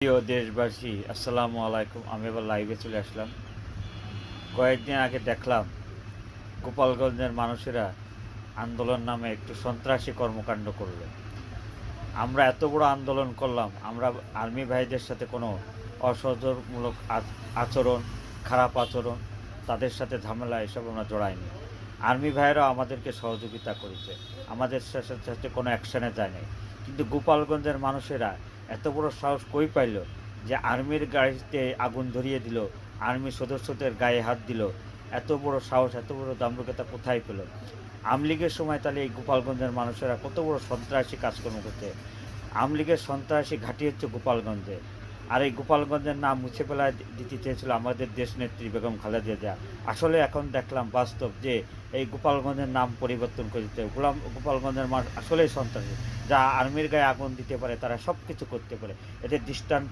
প্রিয় দেশবাসী, আসসালামু আলাইকুম। আমি এবার লাইভে চলে আসলাম। কয়েকদিন আগে দেখলাম গোপালগঞ্জের মানুষেরা আন্দোলন নামে একটু সন্ত্রাসী কর্মকাণ্ড করলো। আমরা এত বড় আন্দোলন করলাম, আমরা আর্মি ভাইদের সাথে কোনো অসহযোগমূলক আচরণ, খারাপ আচরণ, তাদের সাথে ঝামেলা এসব আমরা জড়াইনি। আর্মি ভাইয়েরাও আমাদেরকে সহযোগিতা করেছে, আমাদের সাথে কোনো অ্যাকশানে যায়নি। কিন্তু গোপালগঞ্জের মানুষেরা এত বড় সাহস কই পাইল যে আর্মির গাড়িতে আগুন ধরিয়ে দিল, আর্মি সদস্যদের গায়ে হাত দিল? এত বড় সাহস, এত বড় দাম্ভিকতা কোথায় পেল? আমলীগের সময় তাহলে এই গোপালগঞ্জের মানুষেরা কত বড় সন্ত্রাসী কাজকর্ম করছে। আমলীগের সন্ত্রাসী ঘাঁটি হচ্ছে গোপালগঞ্জে। আর এই গোপালগঞ্জের নাম মুছে ফেলায় দিতে চেয়েছিল আমাদের দেশনেত্রী বেগম খালেদা জিয়া। আসলে এখন দেখলাম বাস্তব যে এই গোপালগঞ্জের নাম পরিবর্তন করে দিতে গোপালগঞ্জের মানুষ আসলেই সন্ত্রাসী, যা আর্মির গায়ে আগুন দিতে পারে, তারা সব কিছু করতে পারে। এদের দৃষ্টান্ত